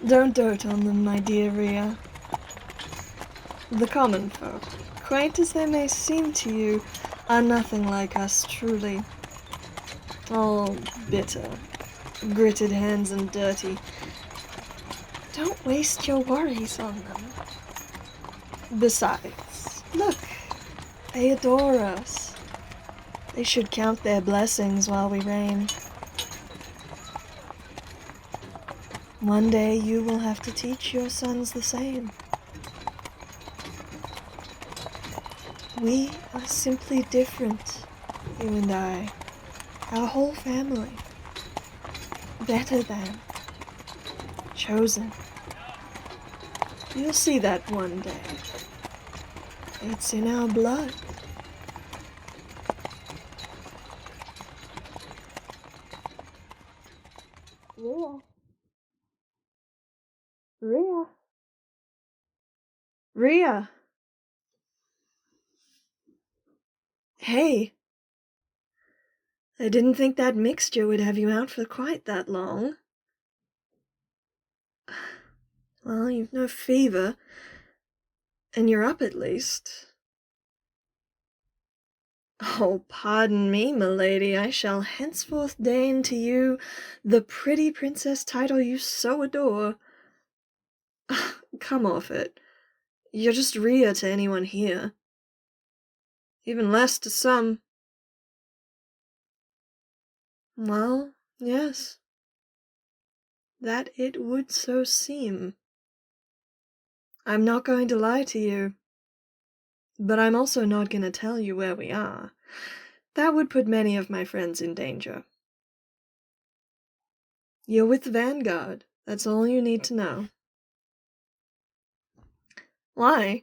Don't dote on them, my dear Rhea. The common folk, quaint as they may seem to you, are nothing like us truly. All bitter, gritted hands and dirty. Don't waste your worries on them. Besides, look, they adore us. They should count their blessings while we reign. One day you will have to teach your sons the same. We are simply different, you and I. Our whole family. Better than. Chosen. You'll see that one day. It's in our blood. Rhea. Rhea. Rhea. Hey. I didn't think that mixture would have you out for quite that long. Well, you've no fever. And you're up at least. Oh, pardon me, milady, I shall henceforth deign to you the pretty princess title you so adore. Come off it. You're just Rhea to anyone here. Even less to some. Well, yes. That it would so seem. I'm not going to lie to you. But I'm also not going to tell you where we are. That would put many of my friends in danger. You're with the Vanguard. That's all you need to know. Why?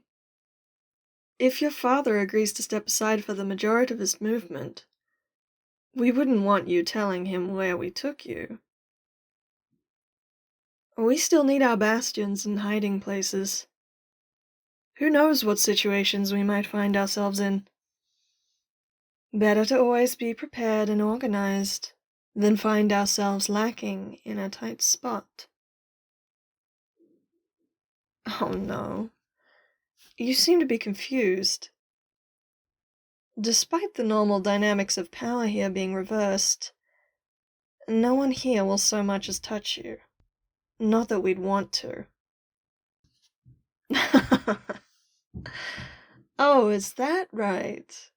If your father agrees to step aside for the majoritivist movement, we wouldn't want you telling him where we took you. We still need our bastions and hiding places. Who knows what situations we might find ourselves in? Better to always be prepared and organized than find ourselves lacking in a tight spot. Oh no. You seem to be confused. Despite the normal dynamics of power here being reversed, no one here will so much as touch you. Not that we'd want to. Oh, is that right?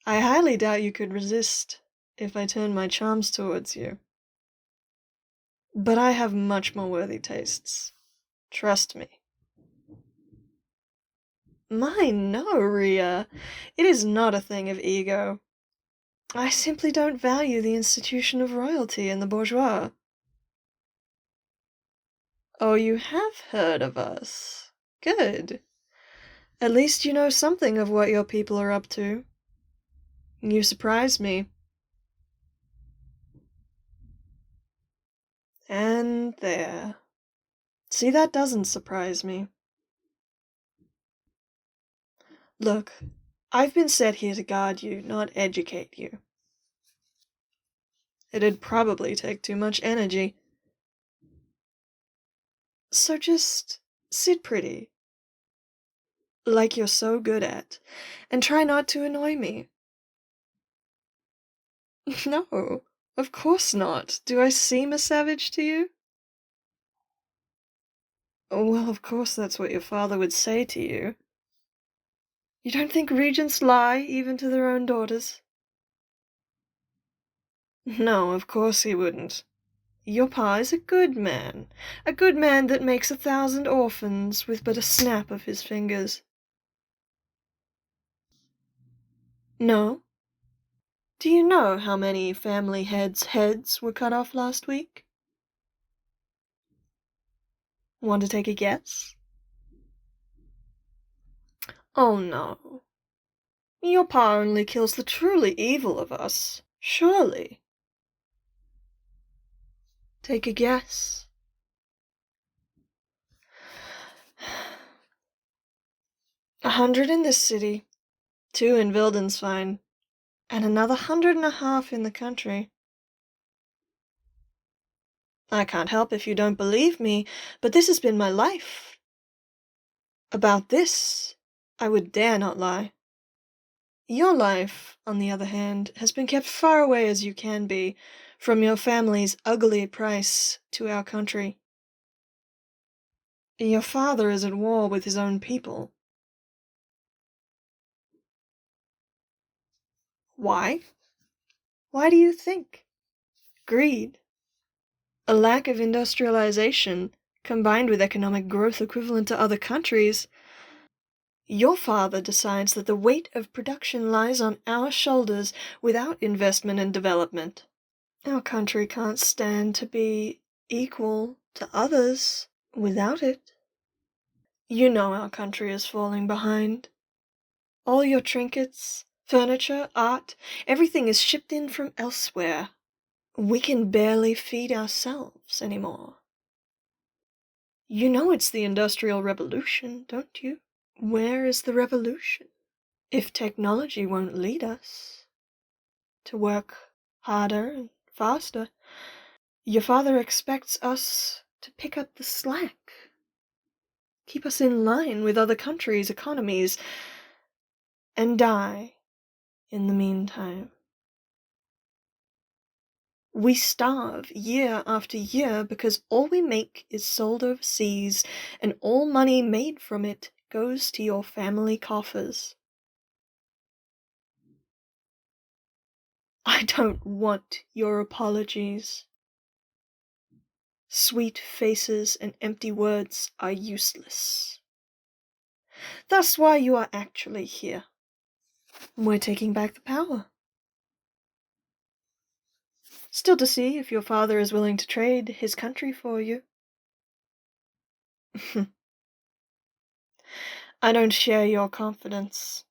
I highly doubt you could resist if I turned my charms towards you. But I have much more worthy tastes. Trust me. Mine, no, Rhea. It is not a thing of ego. I simply don't value the institution of royalty and the bourgeois. Oh, you have heard of us. Good. At least you know something of what your people are up to. You surprise me. And there. See, that doesn't surprise me. Look, I've been set here to guard you, not educate you. It'd probably take too much energy. So just sit pretty, like you're so good at, and try not to annoy me. No, of course not. Do I seem a savage to you? Oh, well, of course that's what your father would say to you. You don't think regents lie, even to their own daughters? No, of course he wouldn't. Your pa is a good man that makes 1,000 orphans with but a snap of his fingers. No? Do you know how many family heads were cut off last week? Want to take a guess? Oh no. Your pa only kills the truly evil of us, surely. Take a guess. 100 in this city, 2 in Wildensfein, and another 150 in the country. I can't help if you don't believe me, but this has been my life. About this, I would dare not lie. Your life, on the other hand, has been kept far away as you can be from your family's ugly price to our country. Your father is at war with his own people. Why? Why do you think? Greed. A lack of industrialization, combined with economic growth equivalent to other countries. Your father decides that the weight of production lies on our shoulders without investment and development. Our country can't stand to be equal to others without it. You know our country is falling behind. All your trinkets, furniture, art, everything is shipped in from elsewhere. We can barely feed ourselves anymore. You know it's the Industrial Revolution, don't you? Where is the revolution? If technology won't lead us to work harder and faster, your father expects us to pick up the slack. Keep us in line with other countries' economies, and die in the meantime. We starve year after year because all we make is sold overseas, and all money made from it goes to your family coffers. I don't want your apologies. Sweet faces and empty words are useless. That's why you are actually here. We're taking back the power. Still to see if your father is willing to trade his country for you. I don't share your confidence,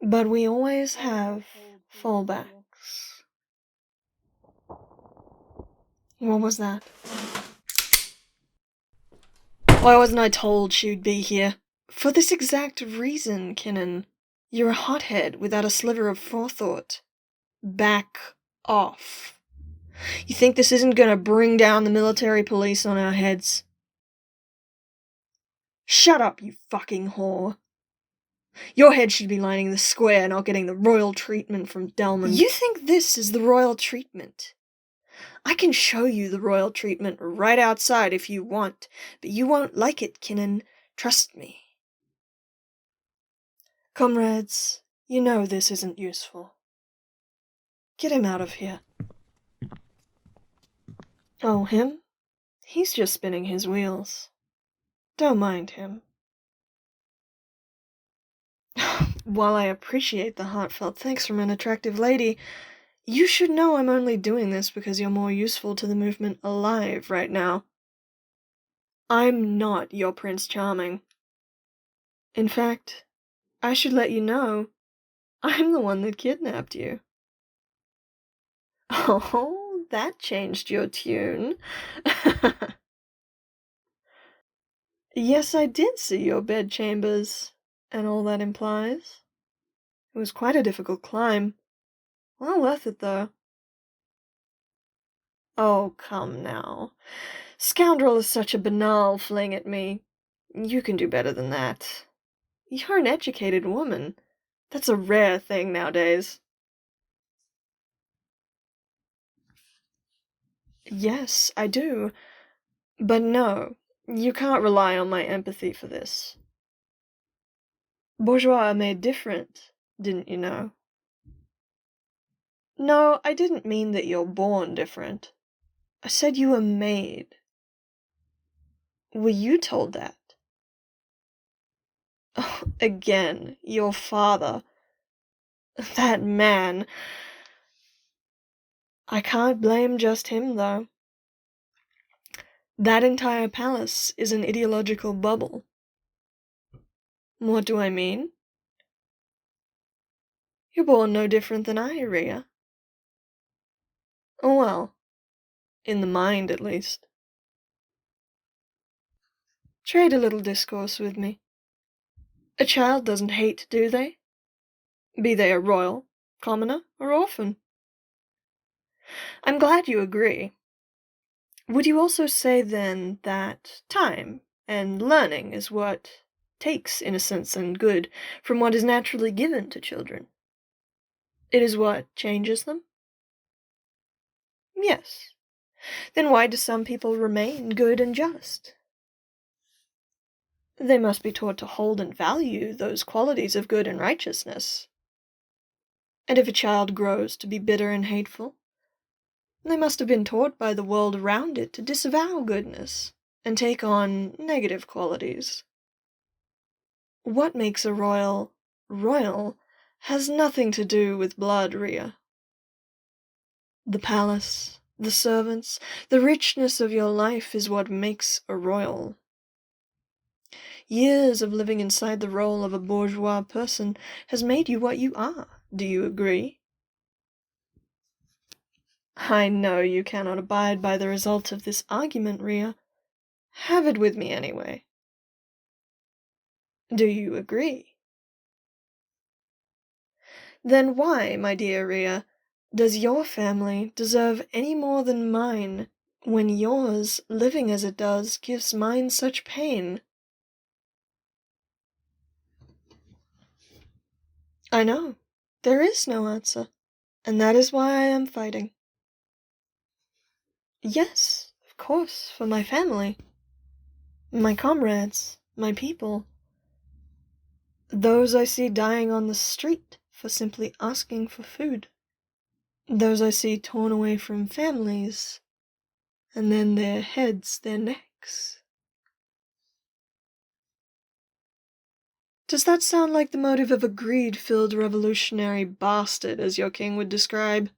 but we always have fallbacks. What was that? Why wasn't I told she'd be here? For this exact reason, Kinnan. You're a hothead without a sliver of forethought. Back off. You think this isn't gonna bring down the military police on our heads? Shut up, you fucking whore. Your head should be lining the square, not getting the royal treatment from Delmond. You think this is the royal treatment? I can show you the royal treatment right outside if you want, but you won't like it, Kinnan. Trust me. Comrades, you know this isn't useful. Get him out of here. Oh, him? He's just spinning his wheels. Don't mind him. While I appreciate the heartfelt thanks from an attractive lady, you should know I'm only doing this because you're more useful to the movement alive right now. I'm not your Prince Charming. In fact, I should let you know, I'm the one that kidnapped you. Oh, that changed your tune. Yes, I did see your bedchambers, and all that implies. It was quite a difficult climb. Well worth it, though. Oh, come now. Scoundrel is such a banal fling at me. You can do better than that. You're an educated woman. That's a rare thing nowadays. Yes, I do. But no, you can't rely on my empathy for this. Bourgeois are made different, didn't you know? No, I didn't mean that you're born different. I said you were made. Were you told that? Oh, again, your father. That man. I can't blame just him, though. That entire palace is an ideological bubble. What do I mean? You're born no different than I, Rhea. Oh well, in the mind at least. Trade a little discourse with me. A child doesn't hate, do they? Be they a royal, commoner, or orphan. I'm glad you agree. Would you also say, then, that time and learning is what takes innocence and good from what is naturally given to children? It is what changes them? Yes. Then why do some people remain good and just? They must be taught to hold and value those qualities of good and righteousness. And if a child grows to be bitter and hateful, they must have been taught by the world around it to disavow goodness and take on negative qualities. What makes a royal has nothing to do with blood, Rhea. The palace, the servants, the richness of your life is what makes a royal. Years of living inside the role of a bourgeois person has made you what you are. Do you agree? I know you cannot abide by the result of this argument, Rhea. Have it with me anyway. Do you agree? Then why, my dear Rhea, does your family deserve any more than mine, when yours, living as it does, gives mine such pain? I know. There is no answer, and that is why I am fighting. Yes, of course, for my family. My comrades, my people. Those I see dying on the street for simply asking for food. Those I see torn away from families, and then their heads, their necks. Does that sound like the motive of a greed-filled revolutionary bastard, as your king would describe?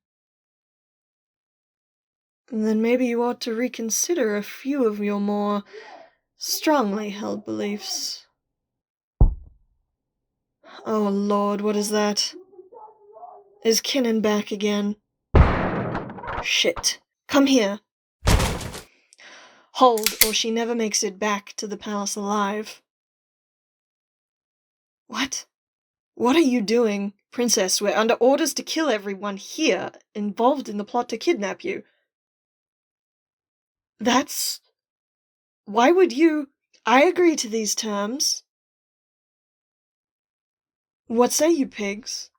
Then maybe you ought to reconsider a few of your more strongly held beliefs. Oh Lord, what is that? Is Kinnan back again? Shit. Come here. Hold, or she never makes it back to the palace alive. What? What are you doing? Princess, we're under orders to kill everyone here involved in the plot to kidnap you. That's... Why would you... I agree to these terms. What say you, pigs?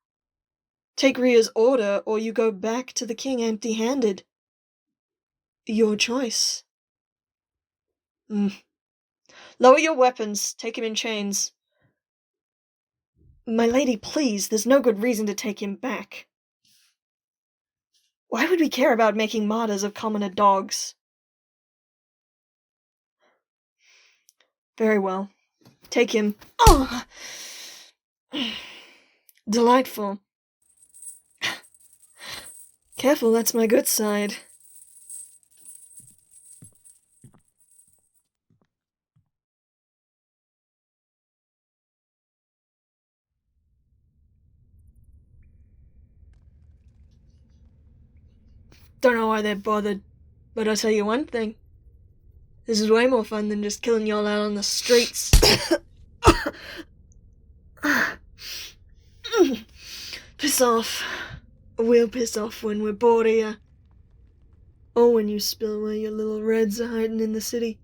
Take Rhea's order, or you go back to the king empty-handed. Your choice. Lower your weapons. Take him in chains. My lady, please, there's no good reason to take him back. Why would we care about making martyrs of commoner dogs? Very well. Take him. Oh! Delightful. Careful, that's my good side. Don't know why they're bothered, but I'll tell you one thing. This is way more fun than just killing y'all out on the streets. Piss off. We'll piss off when we're bored here. Or when you spill where your little reds are hiding in the city.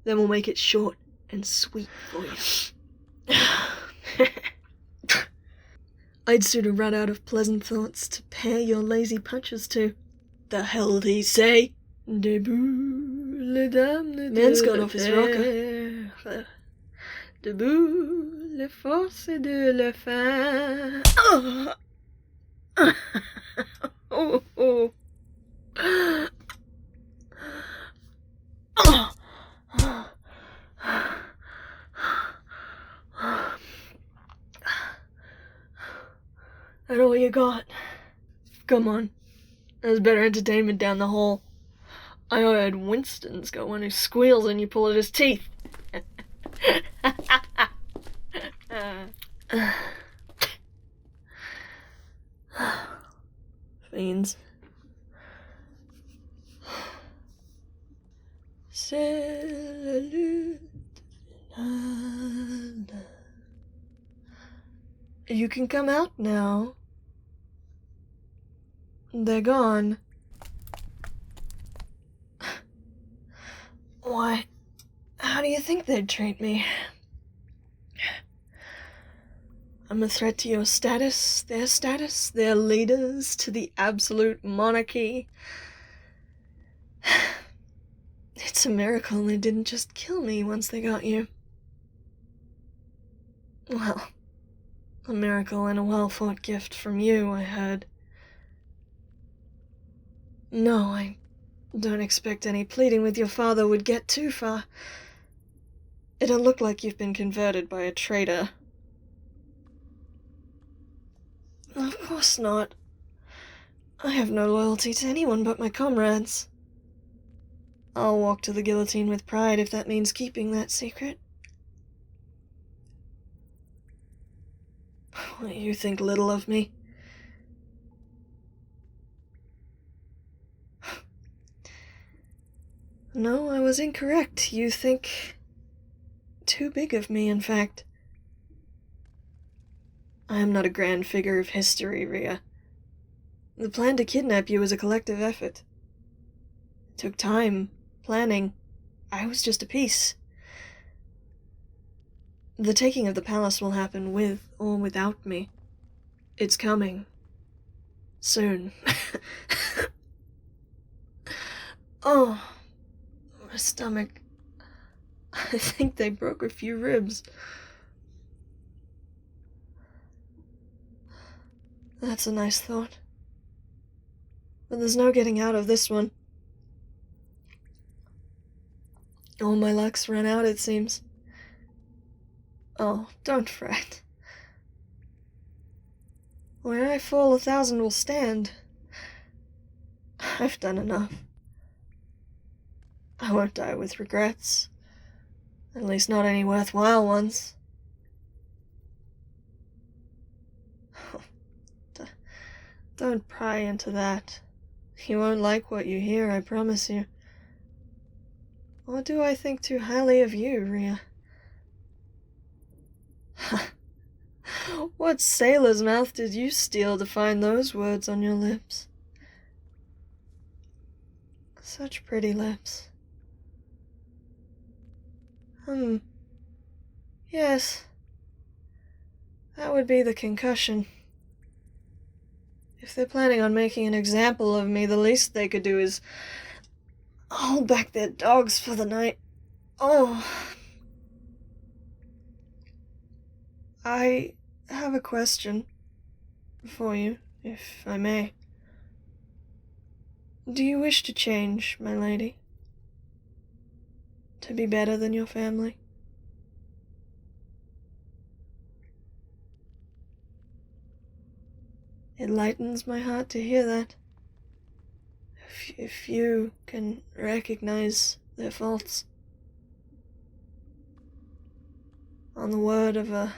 Then we'll make it short and sweet for you. I'd sooner run out of pleasant thoughts to pair your lazy punches to. The hell'd he say? Debout, les dames de Man's gone off his rocker. Debout, les forces de la fin. Oh, oh. That all you got? Come on. There's better entertainment down the hall. I heard Winston's got one who squeals and you pull at his teeth. Fiends. C'est la lutte finale. You can come out now. They're gone. Why, how do you think they'd treat me? I'm a threat to your status, their leaders, to the absolute monarchy. It's a miracle they didn't just kill me once they got you. Well, a miracle and a well-fought gift from you, I heard. No, I don't expect any pleading with your father would get too far. It don't look like you've been converted by a traitor. Of course not. I have no loyalty to anyone but my comrades. I'll walk to the guillotine with pride if that means keeping that secret. You think little of me. No, I was incorrect. You think too big of me, in fact. I am not a grand figure of history, Rhea. The plan to kidnap you was a collective effort. It took time, planning. I was just a piece. The taking of the palace will happen with or without me. It's coming. Soon. Oh, my stomach. I think they broke a few ribs. That's a nice thought. But there's no getting out of this one. All my luck's run out, it seems. Oh, don't fret. Where I fall, 1,000 will stand. I've done enough. I won't die with regrets. At least not any worthwhile ones. Don't pry into that. You won't like what you hear, I promise you. Or do I think too highly of you, Rhea? What sailor's mouth did you steal to find those words on your lips? Such pretty lips. Yes. That would be the concussion. If they're planning on making an example of me, the least they could do is hold back their dogs for the night. Oh. I have a question for you, if I may. Do you wish to change, my lady? To be better than your family? It lightens my heart to hear that. If you can recognize their faults. On the word of a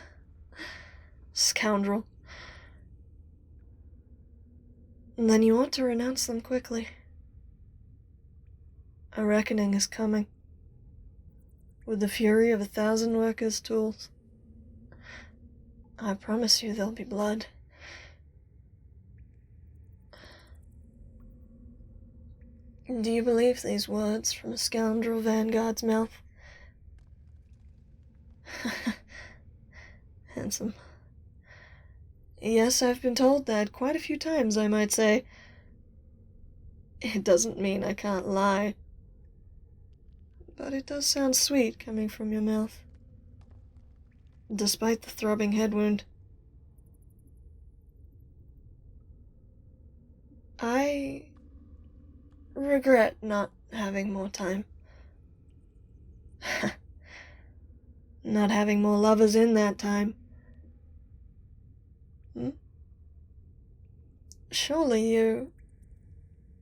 scoundrel. Then you ought to renounce them quickly. A reckoning is coming. With the fury of 1,000 workers' tools. I promise you there'll be blood. Do you believe these words from a scoundrel vanguard's mouth? Handsome. Yes, I've been told that quite a few times, I might say. It doesn't mean I can't lie. But it does sound sweet coming from your mouth. Despite the throbbing head wound. I regret not having more time. Not having more lovers in that time. Surely you...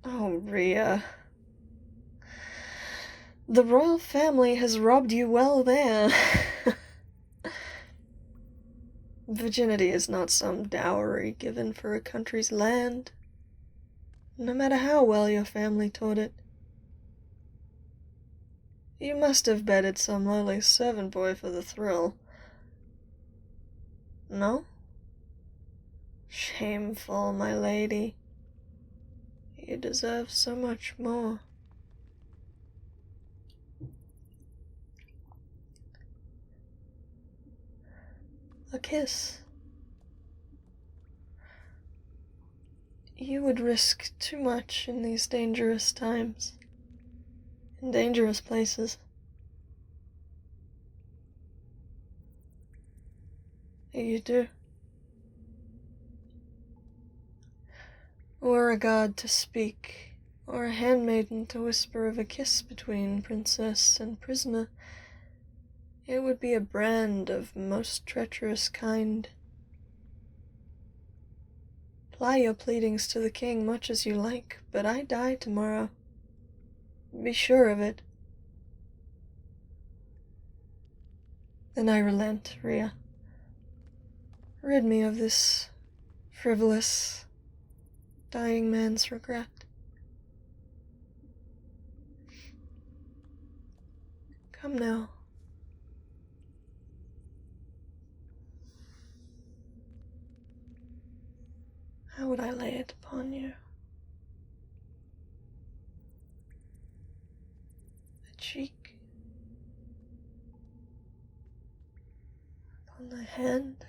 Oh, Rhea. The royal family has robbed you well there. Virginity is not some dowry given for a country's land, no matter how well your family taught it. You must have bedded some lowly servant boy for the thrill. No? Shameful, my lady. You deserve so much more. A kiss. You would risk too much in these dangerous times. In dangerous places. You do. Were a god to speak, or a handmaiden to whisper of a kiss between princess and prisoner, it would be a brand of most treacherous kind. Ply your pleadings to the king much as you like, but I die tomorrow. Be sure of it. Then I relent, Rhea. Rid me of this frivolous, dying man's regret. Come now. How would I lay it upon you? The cheek, upon the hand,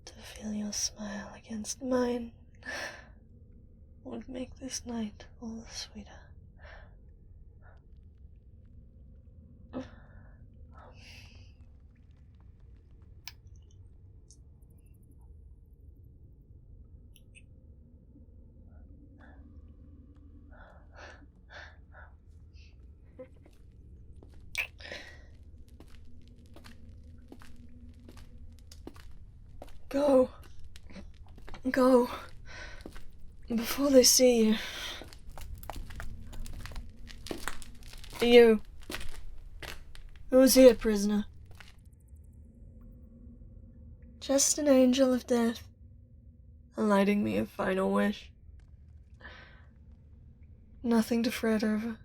to feel your smile against mine would make this night all the sweeter. Go. Go. Before they see you. You. Who's here, prisoner? Just an angel of death, alighting me a final wish. Nothing to fret over.